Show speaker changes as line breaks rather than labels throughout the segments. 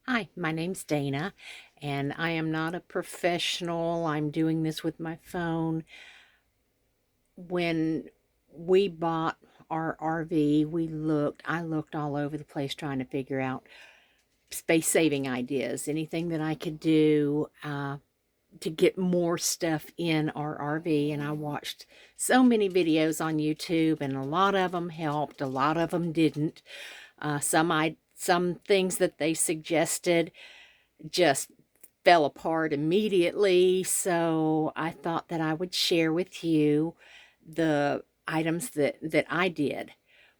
Hi, my name's Dana, and I am not a professional. I'm doing this with my phone. When we bought our RV, I looked all over the place trying to figure out space saving ideas, anything that I could do to get more stuff in our RV. And I watched so many videos on YouTube, and a lot of them helped, a lot of them didn't. Some things that they suggested just fell apart immediately. So I thought that I would share with you the items that I did.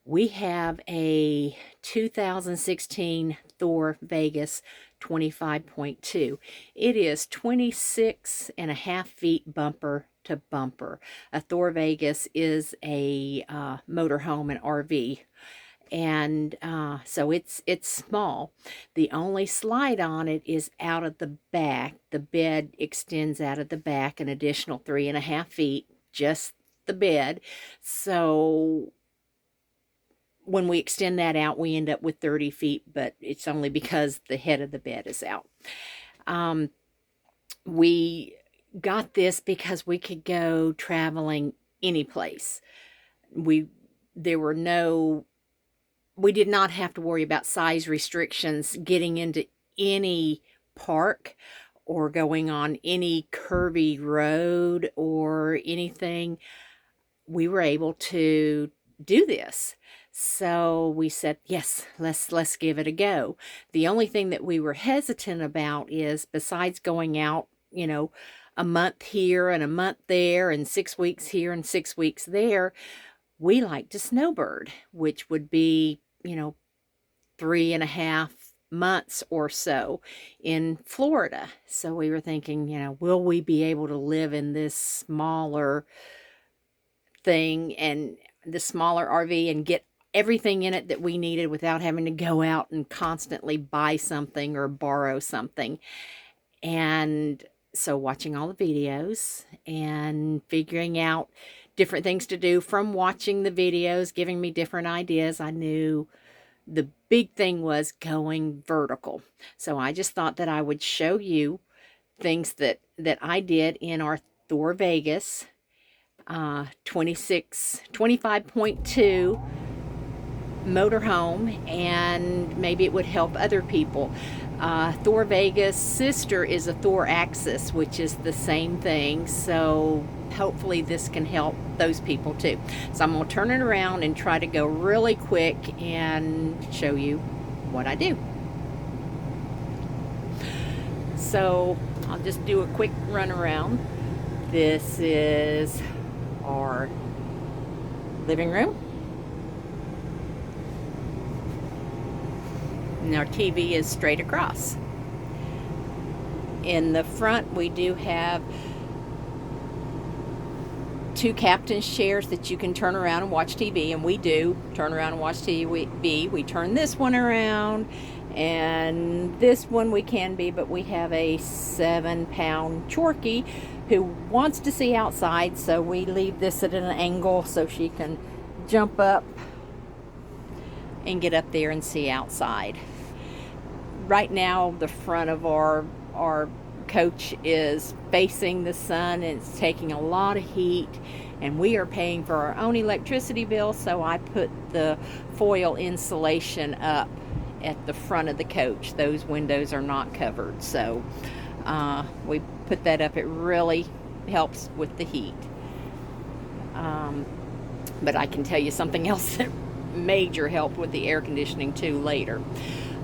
We have a 2016 Thor Vegas 25.2. It is 26.5 feet bumper to bumper. A Thor Vegas is a motorhome and RV, and so it's small. The only slide on it is out of the back. The bed extends out of the back an additional 3.5 feet, just the bed. So when we extend that out, we end up with 30 feet, but it's only because the head of the bed is out. We got this because we could go traveling any place. There were no we did not have to worry about size restrictions getting into any park or going on any curvy road or anything. We were able to do this. So we said, yes, let's give it a go. The only thing that we were hesitant about is, besides going out, a month here and a month there and 6 weeks here and 6 weeks there, we like to snowbird, which would be 3.5 months or so in Florida. So we were thinking, will we be able to live in this smaller thing and the smaller RV and get everything in it that we needed without having to go out and constantly buy something or borrow something? And so watching all the videos and figuring out different things to do from watching the videos, giving me different ideas, I knew the big thing was going vertical. So I just thought that I would show you things that I did in our Thor Vegas 25.2 motorhome, and maybe it would help other people. Thor Vegas' sister is a Thor Axis, which is the same thing. So hopefully this can help those people too. So I'm going to turn it around and try to go really quick and show you what I do. So I'll just do a quick run around. This is our living room. And our TV is straight across. In the front, we do have 2 captain's chairs that you can turn around and watch TV, and we do turn around and watch TV. We turn this one around, and this one we can be, but we have a 7-pound Chorky who wants to see outside, so we leave this at an angle so she can jump up and get up there and see outside. Right now, the front of our coach is facing the sun, and it's taking a lot of heat, and we are paying for our own electricity bill. So I put the foil insulation up at the front of the coach. Those windows are not covered, so we put that up. It really helps with the heat. But I can tell you something else that major help with the air conditioning too later.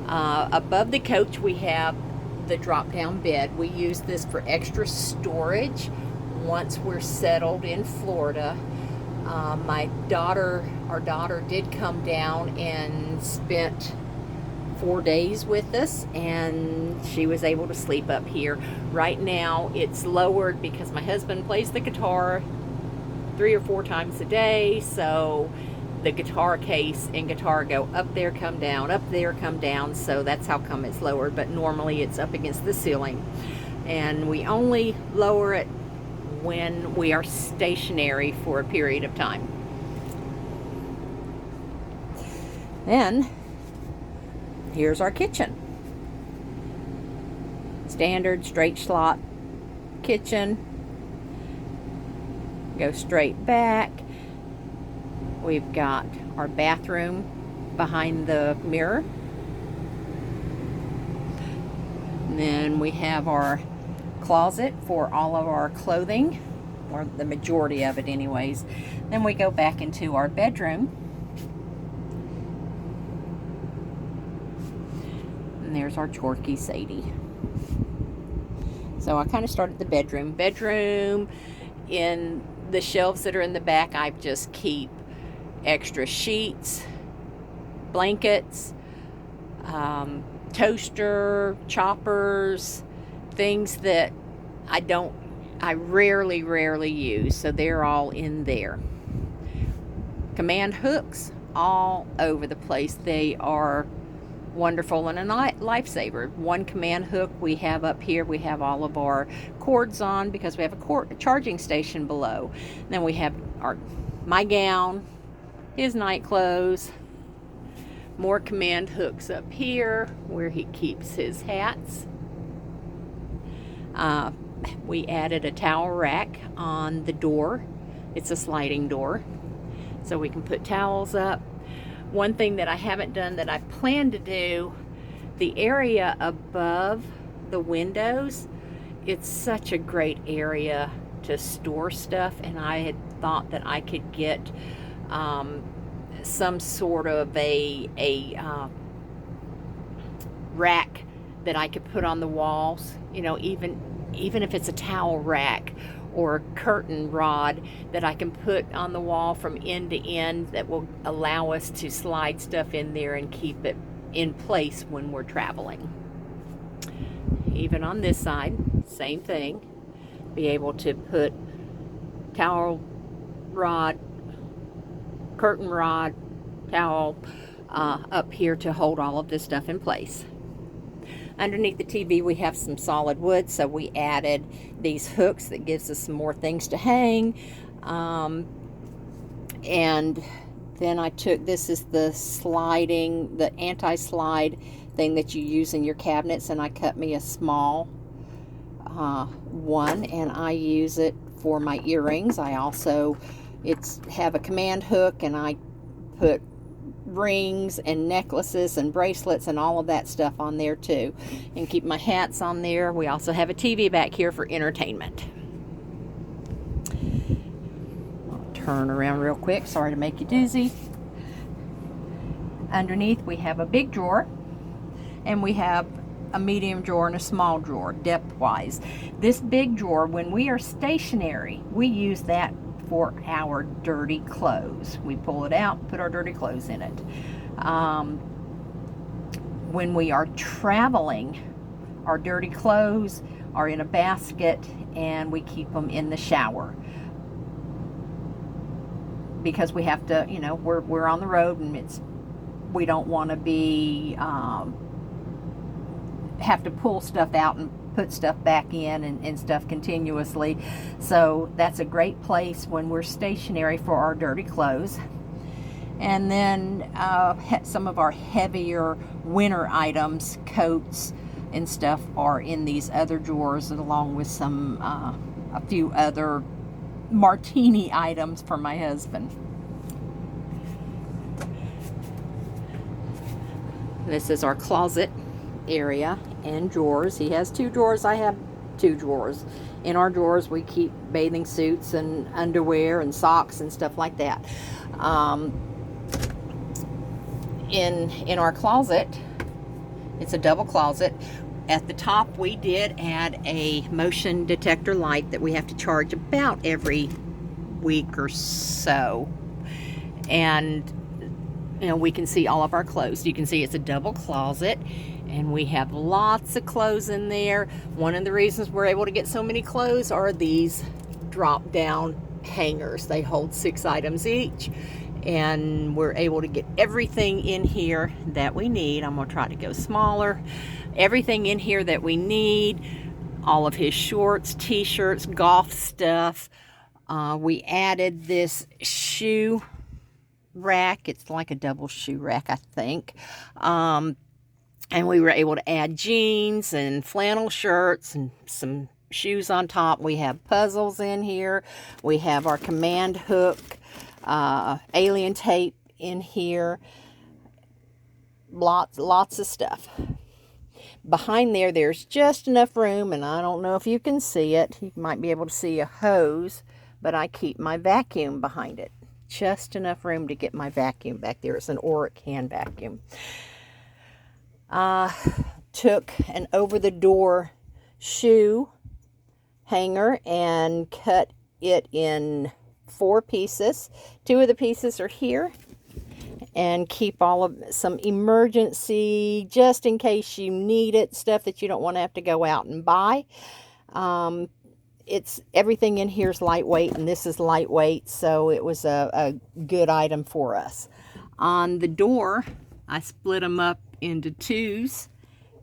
Above the coach, we have the drop-down bed. We use this for extra storage once we're settled in Florida. Our daughter did come down and spent 4 days with us, and she was able to sleep up here. Right now it's lowered because my husband plays the guitar 3 or 4 times a day, so the guitar case and guitar go up there, come down, up there, come down. So that's how come it's lowered, but normally it's up against the ceiling. And we only lower it when we are stationary for a period of time. Then here's our kitchen. Standard straight slot kitchen. Go straight back. We've got our bathroom behind the mirror. And then we have our closet for all of our clothing, or the majority of it anyways. Then we go back into our bedroom. And there's our Chorky Sadie. So I kind of started the bedroom. Bedroom, in the shelves that are in the back, I just keep extra sheets, blankets, toaster, choppers, things that I rarely use, so they're all in there. Command hooks all over the place. They are wonderful and a lifesaver. One command hook we have up here, we have all of our cords on because we have a charging station below. Then we have my gown, his night clothes, more command hooks up here where he keeps his hats. We added a towel rack on the door. It's a sliding door, so we can put towels up. One thing that I haven't done that I plan to do, the area above the windows, it's such a great area to store stuff, and I had thought that I could get some sort of a rack that I could put on the walls, you know, even if it's a towel rack or a curtain rod that I can put on the wall from end to end that will allow us to slide stuff in there and keep it in place when we're traveling. Even on this side, same thing. Be able to put towel rod, curtain rod, towel up here to hold all of this stuff in place. Underneath the TV we have some solid wood, so we added these hooks that gives us some more things to hang. And then I took, this is the sliding, the anti-slide thing that you use in your cabinets, and I cut me a small one, and I use it for my earrings. I also have a command hook, and I put rings and necklaces and bracelets and all of that stuff on there too, and keep my hats on there. We also have a TV back here for entertainment. I'll turn around real quick, sorry to make you dizzy. Underneath we have a big drawer, and we have a medium drawer and a small drawer depth wise. This big drawer, when we are stationary, we use that for our dirty clothes. We pull it out, put our dirty clothes in it. When we are traveling, our dirty clothes are in a basket, and we keep them in the shower because we have to, you know, we're on the road, and we don't want to be have to pull stuff out and put stuff back in and stuff continuously. So that's a great place when we're stationary for our dirty clothes. And then some of our heavier winter items, coats and stuff, are in these other drawers, along with some a few other martini items for my husband. This is our closet area and drawers. He has 2 drawers, I have 2 drawers. In our drawers we keep bathing suits and underwear and socks and stuff like that. In our closet, it's a double closet. At the top we did add a motion detector light that we have to charge about every week or so, and you know, we can see all of our clothes. You can see it's a double closet, and we have lots of clothes in there. One of the reasons we're able to get so many clothes are these drop down hangers. They hold 6 items each, and we're able to get everything in here that we need. I'm gonna try to go smaller. Everything in here that we need, all of his shorts, t-shirts, golf stuff. We added this shoe rack. It's like a double shoe rack, I think. And we were able to add jeans and flannel shirts and some shoes on top. We have puzzles in here. We have our command hook, alien tape in here. Lots of stuff. Behind there, there's just enough room, and I don't know if you can see it. You might be able to see a hose, but I keep my vacuum behind it. Just enough room to get my vacuum back there. It's an Auric hand vacuum. Took an over-the-door shoe hanger and cut it in 4 pieces. 2 of the pieces are here, and keep some emergency, just in case you need it, stuff that you don't want to have to go out and buy. Everything in here is lightweight, and this is lightweight, so it was a good item for us. On the door, I split them up into 2s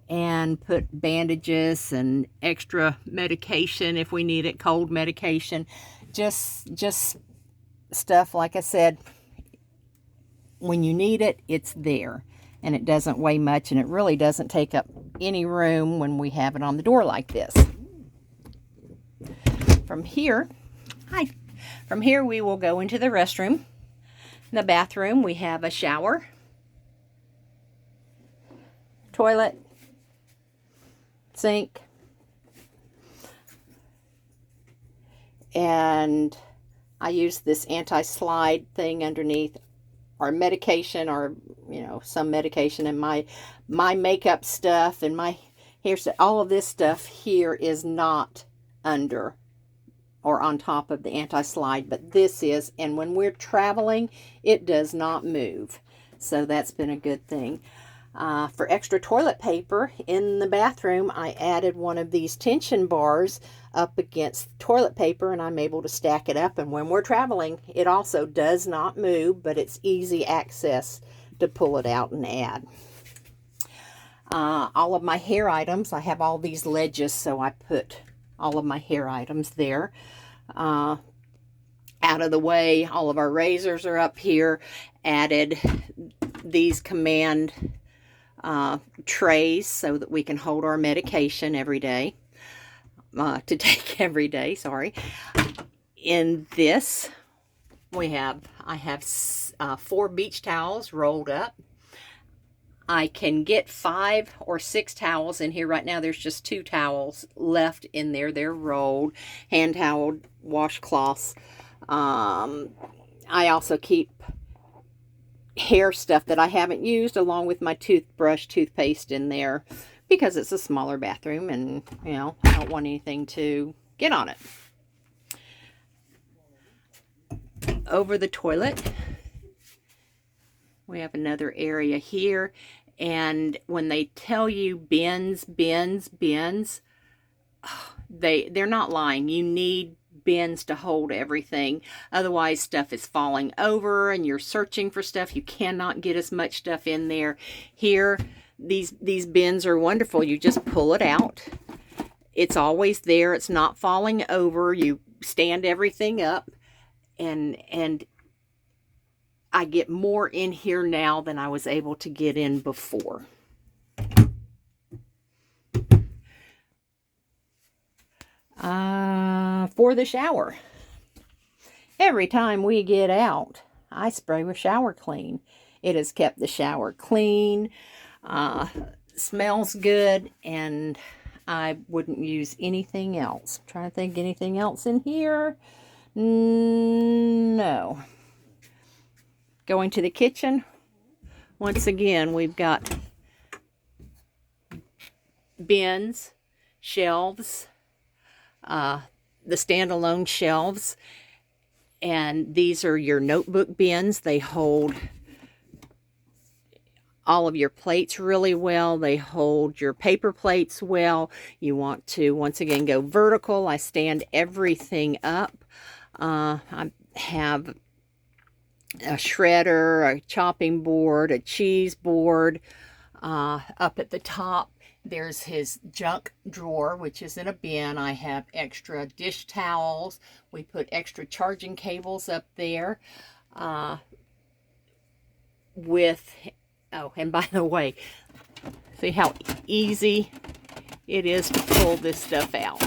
and put bandages and extra medication if we need it, cold medication, just stuff, like I said, when you need it, it's there, and it doesn't weigh much, and it really doesn't take up any room when we have it on the door like this. From here we will go into the restroom. In the bathroom, we have a shower, toilet, sink, and I use this anti-slide thing underneath our medication, or some medication, and my makeup stuff and my hair stuff. All of this stuff here is not under or on top of the anti-slide, but this is, and when we're traveling, it does not move, so that's been a good thing. For extra toilet paper in the bathroom, I added one of these tension bars up against the toilet paper, and I'm able to stack it up, and when we're traveling, it also does not move, but it's easy access to pull it out and add. All of my hair items, I have all these ledges, so I put all of my hair items there. Out of the way, all of our razors are up here. Added these command trays so that we can hold our medication every day, to take every day, sorry. In this, I have 4 beach towels rolled up. I can get 5 or 6 towels in here. Right now there's just 2 towels left in there. They're rolled, hand toweled washcloths. I also keep hair stuff that I haven't used, along with my toothbrush, toothpaste in there, because it's a smaller bathroom, and I don't want anything to get on it. Over the toilet, we have another area here, and when they tell you bins, they're not lying. You need bins to hold everything, otherwise stuff is falling over and you're searching for stuff. You cannot get as much stuff in there. Here, these bins are wonderful. You just pull it out, it's always there, it's not falling over. You stand everything up, and I get more in here now than I was able to get in before. For the shower, every time we get out, I spray with shower clean. It has kept the shower clean, smells good, and I wouldn't use anything else. I'm trying to think anything else in here. No. Going to the kitchen, once again, we've got bins, shelves, the standalone shelves, and these are your notebook bins. They hold all of your plates really well. They hold your paper plates well. You want to, once again, go vertical. I stand everything up. I have a shredder, a chopping board, a cheese board. Up at the top, there's his junk drawer, which is in a bin. I have extra dish towels. We put extra charging cables up there. Oh, and by the way, See how easy it is to pull this stuff out.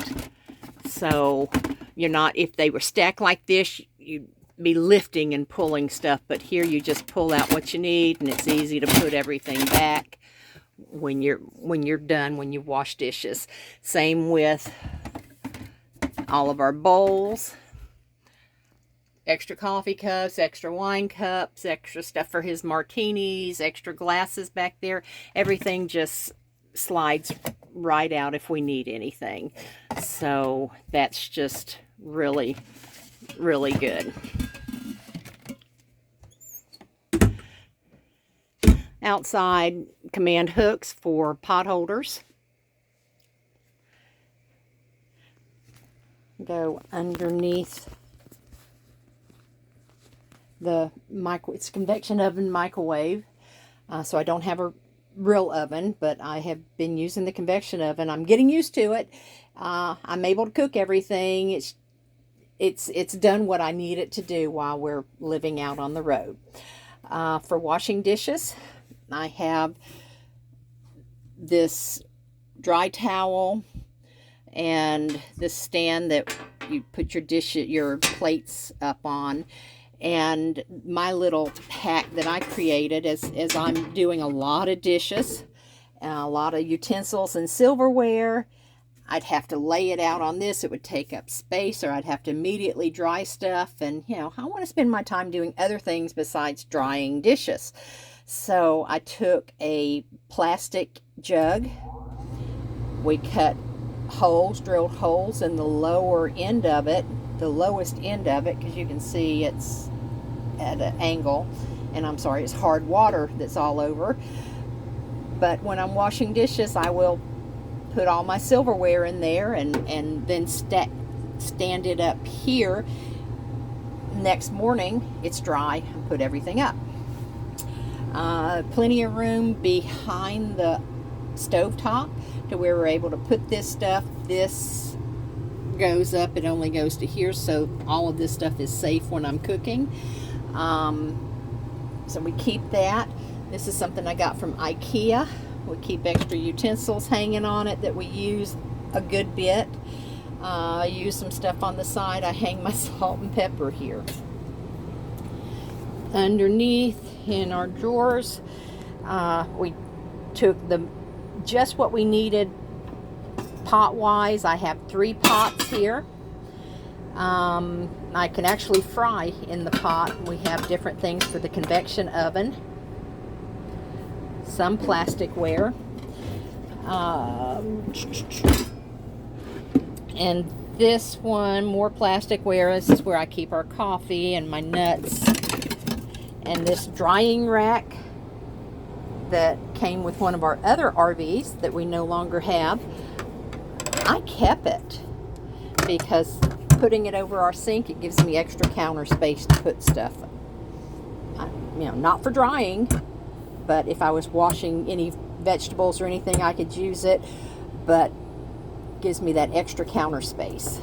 So you're not, if they were stacked like this, you'd be lifting and pulling stuff, but here you just pull out what you need, and it's easy to put everything back when you're done, when you wash dishes. Same with all of our bowls, extra coffee cups, extra wine cups, extra stuff for his martinis, extra glasses back there. Everything just slides right out if we need anything. So that's just really, really good. Outside command hooks for pot holders. Go underneath the it's convection oven microwave. So I don't have a real oven, but I have been using the convection oven. I'm getting used to it. I'm able to cook everything. It's done what I need it to do while we're living out on the road. For washing dishes, I have this dry towel and this stand that you put your plates up on, and my little hack that I created as I'm doing a lot of dishes, a lot of utensils and silverware. I'd have to lay it out on this. It would take up space, or I'd have to immediately dry stuff. And, you know, I want to spend my time doing other things besides drying dishes. So I took a plastic jug. We cut holes, drilled holes in the lower end of it, the lowest end of it, because you can see it's at an angle. And I'm sorry, it's hard water that's all over. But when I'm washing dishes, I will put all my silverware in there and then stand it up here. Next morning, it's dry, and put everything up. Plenty of room behind the stovetop to where we're able to put this stuff. This goes up, it only goes to here, so all of this stuff is safe when I'm cooking. So we keep that. This is something I got from IKEA. We keep extra utensils hanging on it that we use a good bit. I use some stuff on the side. I hang my salt and pepper here. Underneath in our drawers, we took just what we needed pot wise. I have 3 pots here. I can actually fry in the pot. We have different things for the convection oven. Some plasticware. And this one, more plasticware. This is where I keep our coffee and my nuts. And this drying rack that came with one of our other RVs that we no longer have, I kept it because putting it over our sink, it gives me extra counter space to put stuff. Not for drying, but if I was washing any vegetables or anything, I could use it, but gives me that extra counter space.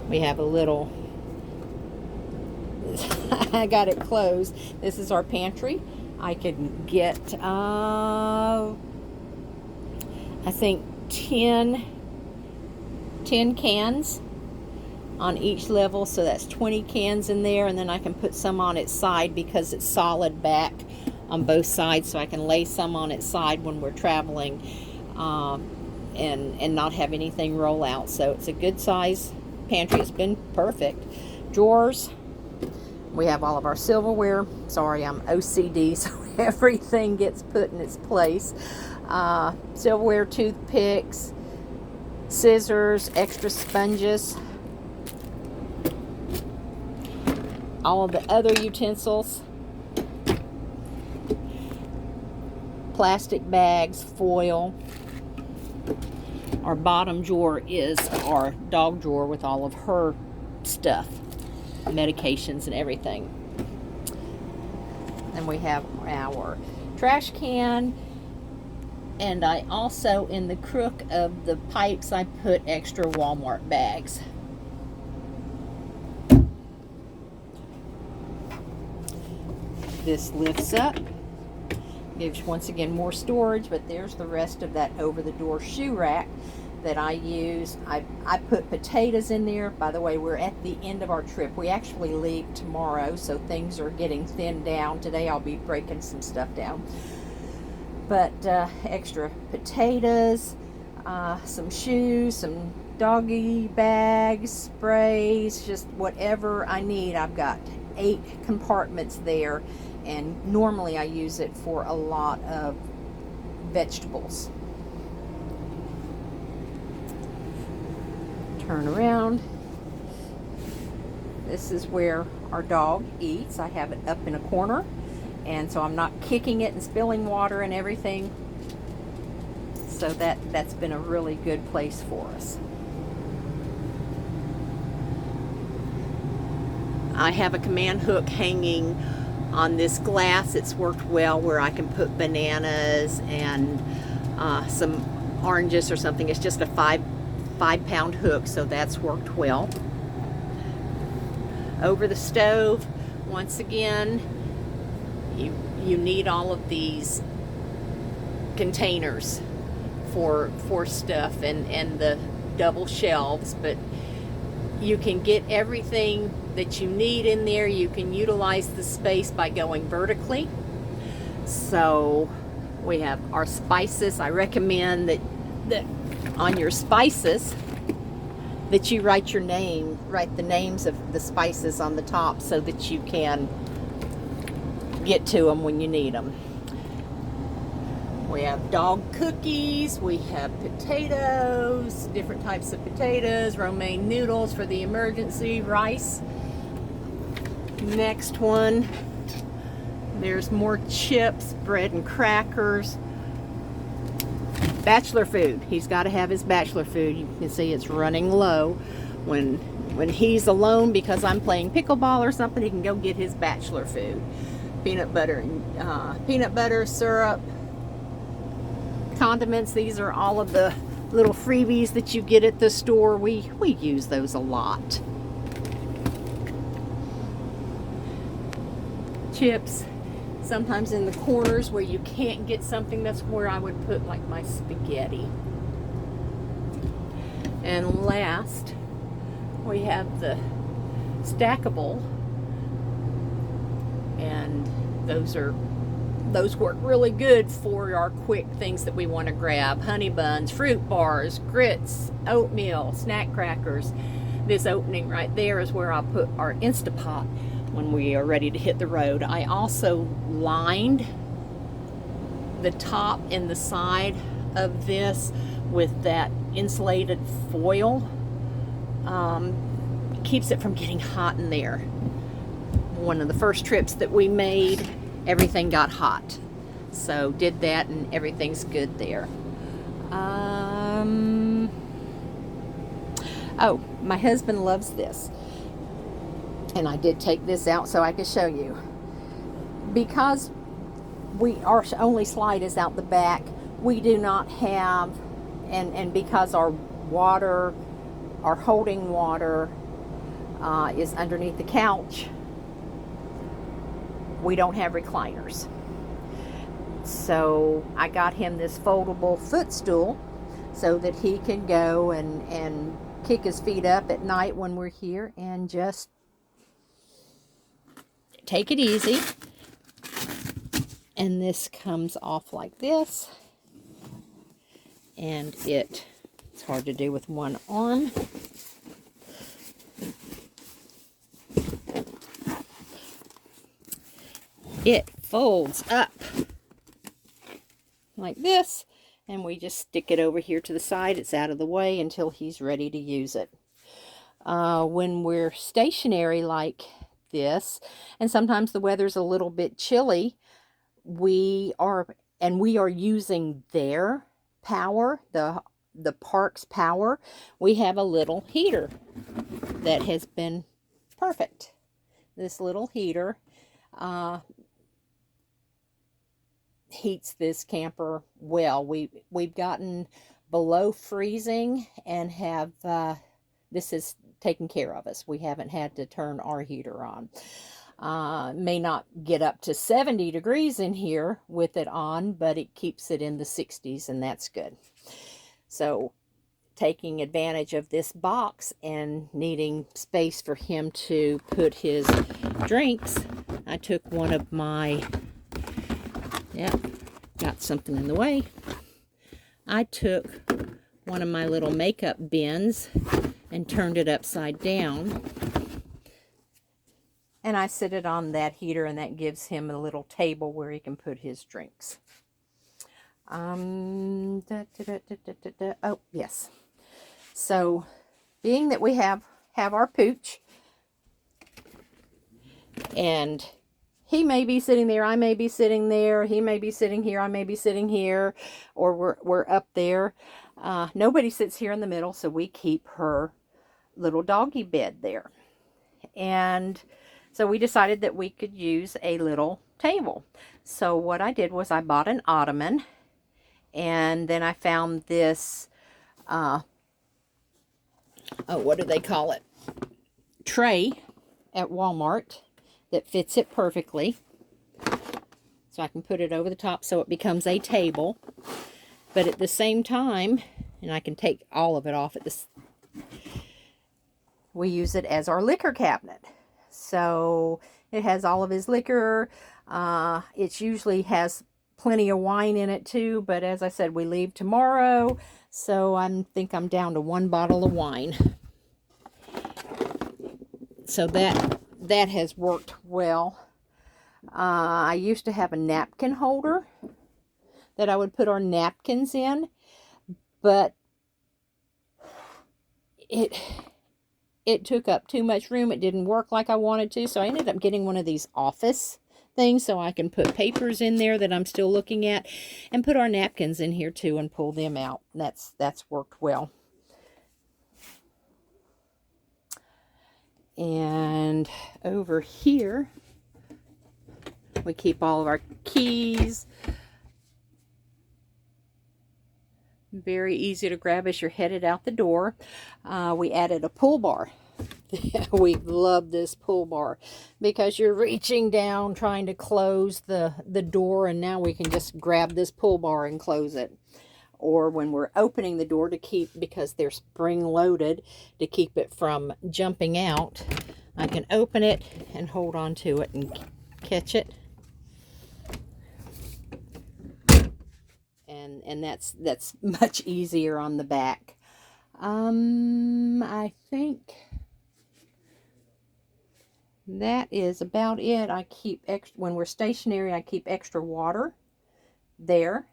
We have a little, I got it closed. This is our pantry. I can get, I think 10 cans on each level, so that's 20 cans in there, and then I can put some on its side because it's solid back on both sides, so I can lay some on its side when we're traveling and not have anything roll out. So it's a good size pantry. It's been perfect. Drawers, we have all of our silverware. Sorry, I'm OCD, so everything gets put in its place. Silverware, toothpicks, scissors, extra sponges, all of the other utensils, plastic bags, foil. Our bottom drawer is our dog drawer with all of her stuff, medications and everything. And we have our trash can, and I also, in the crook of the pipes, I put extra Walmart bags. This lifts up, gives once again more storage, but there's the rest of that over the door shoe rack that I use. I put potatoes in there. By the way, we're at the end of our trip. We actually leave tomorrow, so things are getting thinned down. Today I'll be breaking some stuff down. But extra potatoes, some shoes, some doggy bags, sprays, just whatever I need. I've got 8 compartments there, and normally I use it for a lot of vegetables. Turn around. This is where our dog eats. I have it up in a corner, and so I'm not kicking it and spilling water and everything. So that's been a really good place for us. I have a command hook hanging on this glass. It's worked well where I can put bananas and some oranges or something. It's just a 5-pound hook, so that's worked well. Over the stove, once again, you need all of these containers for stuff and the double shelves, but you can get everything that you need in there. You can utilize the space by going vertically. So we have our spices. I recommend that on your spices that you write the names of the spices on the top so that you can get to them when you need them. We have dog cookies, we have potatoes, different types of potatoes, romaine noodles for the emergency, rice. Next one, there's more chips, bread and crackers. Bachelor food. He's got to have his bachelor food. You can see it's running low. When he's alone because I'm playing pickleball or something, he can go get his bachelor food. Peanut butter, syrup, condiments. These are all of the little freebies that you get at the store. We use those a lot. Chips. Sometimes in the corners where you can't get something, that's where I would put like my spaghetti. And last, we have the stackable, and those work really good for our quick things that we want to grab. Honey buns, fruit bars, grits, oatmeal, snack crackers. This opening right there is where I'll put our Instapot when we are ready to hit the road. I also lined the top and the side of this with that insulated foil. Keeps it from getting hot in there. One of the first trips that we made, everything got hot. So did that and everything's good there. Oh, my husband loves this. And I did take this out so I could show you. Because our only slide is out the back, we do not have, and because our holding water is underneath the couch, we don't have recliners. So I got him this foldable footstool so that he can go and kick his feet up at night when we're here and just take it easy. And this comes off like this, and it's hard to do with one arm. It folds up like this, and we just stick it over here to the side. It's out of the way until he's ready to use it. When we're stationary like this, and sometimes the weather's a little bit chilly, we are using their power, the park's power. We have a little heater that has been perfect. This little heater heats this camper well. We've gotten below freezing and have this has taken care of us. We haven't had to turn our heater on. May not get up to 70 degrees in here with it on, but it keeps it in the 60s, and that's good. So taking advantage of this box and needing space for him to put his drinks, I took one of my, got something in the way. I took one of my little makeup bins and turned it upside down. And I set it on that heater, and that gives him a little table where he can put his drinks. Oh, yes. So, being that we have our pooch, and he may be sitting there, I may be sitting there, he may be sitting here, I may be sitting here, or we're up there. Nobody sits here in the middle, so we keep her little doggy bed there. And so we decided that we could use a little table. So what I did was I bought an ottoman, and then I found this, what do they call it? Tray at Walmart that fits it perfectly. So I can put it over the top so it becomes a table. But at the same time, and I can take all of it off at this, we use it as our liquor cabinet. So it has all of his liquor. It usually has plenty of wine in it too, but as I said, we leave tomorrow, so I think I'm down to 1 bottle of wine. So that has worked well. I used to have a napkin holder that I would put our napkins in, but it took up too much room. It didn't work like I wanted to, so I ended up getting one of these office things so I can put papers in there that I'm still looking at, and put our napkins in here too and pull them out. That's worked well. And over here we keep all of our keys. Very easy to grab as you're headed out the door. We added a pull bar. We love this pull bar because you're reaching down trying to close the door, and now we can just grab this pull bar and close it. Or when we're opening the door to keep, because they're spring loaded, to keep it from jumping out, I can open it and hold on to it and catch it. And that's much easier on the back. I think that is about it. I keep extra, when we're stationary, I keep extra water there.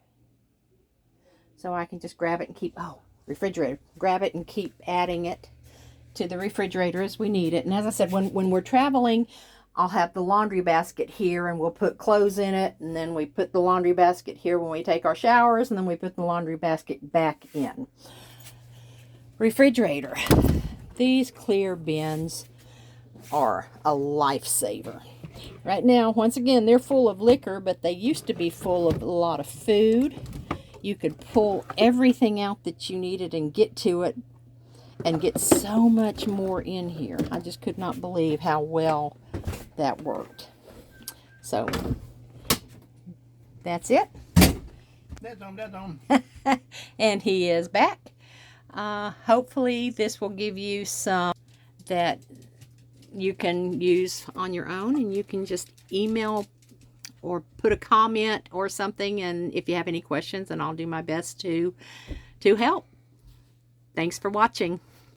So I can just grab it and keep, refrigerator, grab it and keep adding it to the refrigerator as we need it. And as I said, when we're traveling, I'll have the laundry basket here, and we'll put clothes in it, and then we put the laundry basket here when we take our showers, and then we put the laundry basket back in. Refrigerator. These clear bins are a lifesaver. Right now, once again, they're full of liquor, but they used to be full of a lot of food. You could pull everything out that you needed and get to it, and get so much more in here. I just could not believe how well that worked. So that's it.
That's on.
And he is back. Hopefully this will give you some that you can use on your own, and you can just email or put a comment or something, and if you have any questions, and I'll do my best to help. Thanks for watching.